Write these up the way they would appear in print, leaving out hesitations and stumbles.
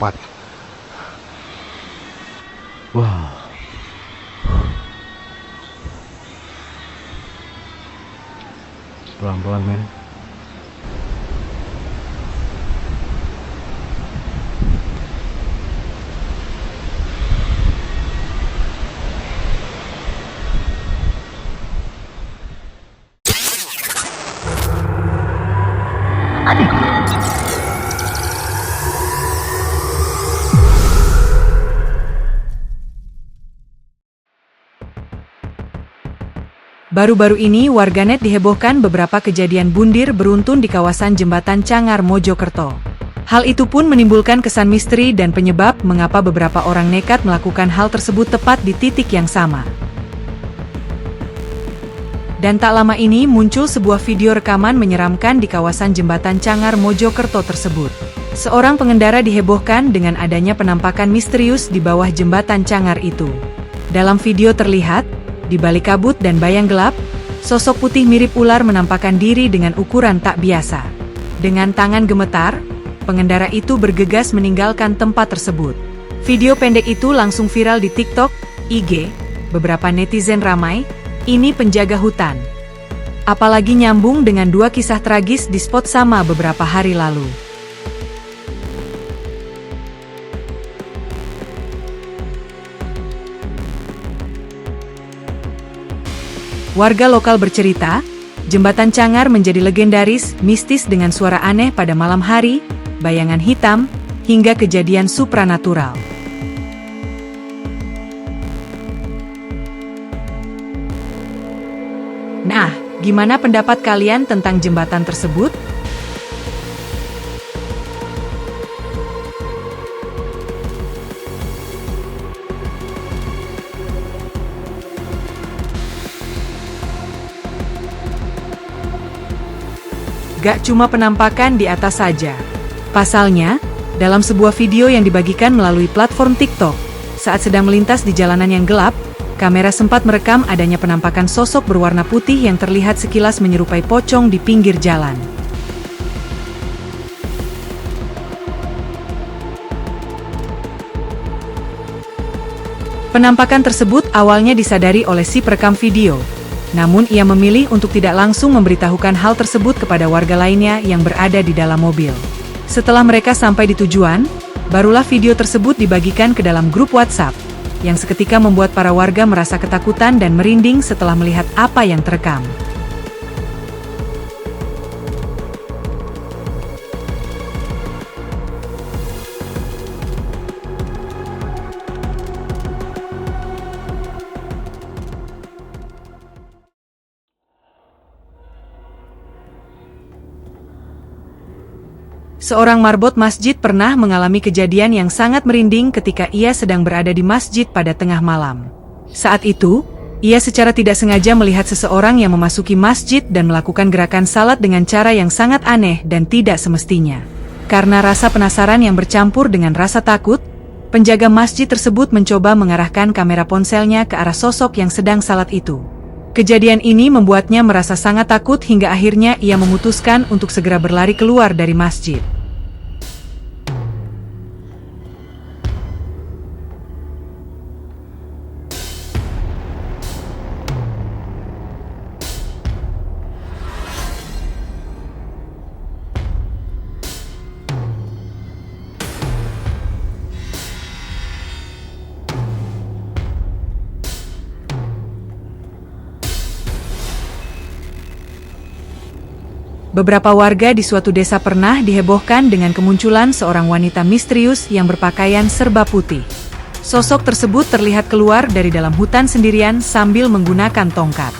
cepat. Wow. Pelan-pelan, men. Baru-baru ini warganet dihebohkan beberapa kejadian bundir beruntun di kawasan Jembatan Cangar, Mojokerto. Hal itu pun menimbulkan kesan misteri dan penyebab mengapa beberapa orang nekat melakukan hal tersebut tepat di titik yang sama. Dan tak lama ini muncul sebuah video rekaman menyeramkan di kawasan Jembatan Cangar, Mojokerto tersebut. Seorang pengendara dihebohkan dengan adanya penampakan misterius di bawah jembatan Cangar itu. Dalam video terlihat, di balik kabut dan bayang gelap, sosok putih mirip ular menampakkan diri dengan ukuran tak biasa. Dengan tangan gemetar, pengendara itu bergegas meninggalkan tempat tersebut. Video pendek itu langsung viral di TikTok, IG, beberapa netizen ramai, "Ini penjaga hutan." Apalagi nyambung dengan dua kisah tragis di spot sama beberapa hari lalu. Warga lokal bercerita, Jembatan Cangar menjadi legendaris, mistis dengan suara aneh pada malam hari, bayangan hitam, hingga kejadian supranatural. Nah, gimana pendapat kalian tentang jembatan tersebut? Gak cuma penampakan di atas saja. Pasalnya, dalam sebuah video yang dibagikan melalui platform TikTok, saat sedang melintas di jalanan yang gelap, kamera sempat merekam adanya penampakan sosok berwarna putih yang terlihat sekilas menyerupai pocong di pinggir jalan. Penampakan tersebut awalnya disadari oleh si perekam video. Namun ia memilih untuk tidak langsung memberitahukan hal tersebut kepada warga lainnya yang berada di dalam mobil. Setelah mereka sampai di tujuan, barulah video tersebut dibagikan ke dalam grup WhatsApp, yang seketika membuat para warga merasa ketakutan dan merinding setelah melihat apa yang terekam. Seorang marbot masjid pernah mengalami kejadian yang sangat merinding ketika ia sedang berada di masjid pada tengah malam. Saat itu, ia secara tidak sengaja melihat seseorang yang memasuki masjid dan melakukan gerakan salat dengan cara yang sangat aneh dan tidak semestinya. Karena rasa penasaran yang bercampur dengan rasa takut, penjaga masjid tersebut mencoba mengarahkan kamera ponselnya ke arah sosok yang sedang salat itu. Kejadian ini membuatnya merasa sangat takut hingga akhirnya ia memutuskan untuk segera berlari keluar dari masjid. Beberapa warga di suatu desa pernah dihebohkan dengan kemunculan seorang wanita misterius yang berpakaian serba putih. Sosok tersebut terlihat keluar dari dalam hutan sendirian sambil menggunakan tongkat.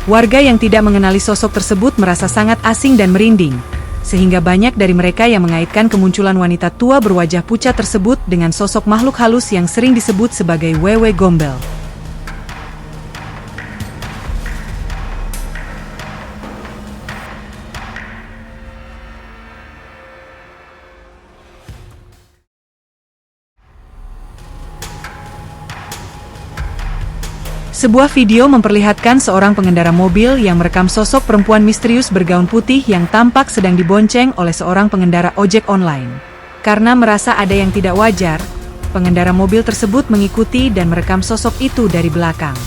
Warga yang tidak mengenali sosok tersebut merasa sangat asing dan merinding, sehingga banyak dari mereka yang mengaitkan kemunculan wanita tua berwajah pucat tersebut dengan sosok makhluk halus yang sering disebut sebagai Wewe Gombel. Sebuah video memperlihatkan seorang pengendara mobil yang merekam sosok perempuan misterius bergaun putih yang tampak sedang dibonceng oleh seorang pengendara ojek online. Karena merasa ada yang tidak wajar, pengendara mobil tersebut mengikuti dan merekam sosok itu dari belakang.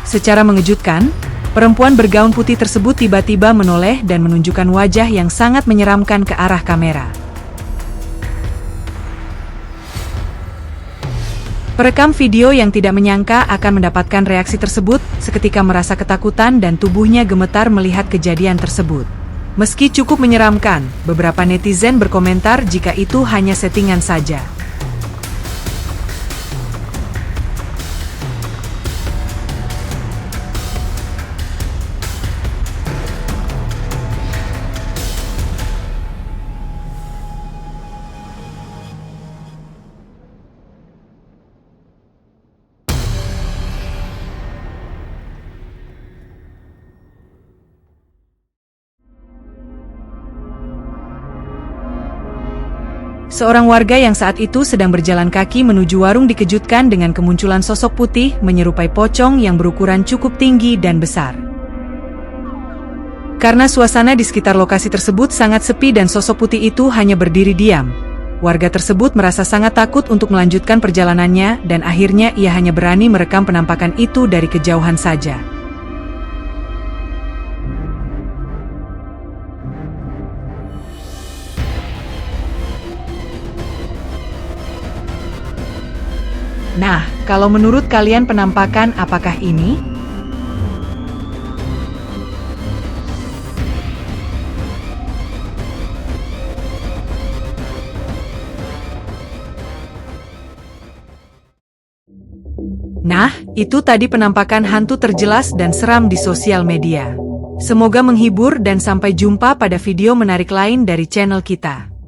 Secara mengejutkan, perempuan bergaun putih tersebut tiba-tiba menoleh dan menunjukkan wajah yang sangat menyeramkan ke arah kamera. Perekam video yang tidak menyangka akan mendapatkan reaksi tersebut, seketika merasa ketakutan dan tubuhnya gemetar melihat kejadian tersebut. Meski cukup menyeramkan, beberapa netizen berkomentar jika itu hanya settingan saja. Seorang warga yang saat itu sedang berjalan kaki menuju warung dikejutkan dengan kemunculan sosok putih menyerupai pocong yang berukuran cukup tinggi dan besar. Karena suasana di sekitar lokasi tersebut sangat sepi dan sosok putih itu hanya berdiri diam, warga tersebut merasa sangat takut untuk melanjutkan perjalanannya dan akhirnya ia hanya berani merekam penampakan itu dari kejauhan saja. Nah, kalau menurut kalian penampakan apakah ini? Nah, itu tadi penampakan hantu terjelas dan seram di sosial media. Semoga menghibur dan sampai jumpa pada video menarik lain dari channel kita.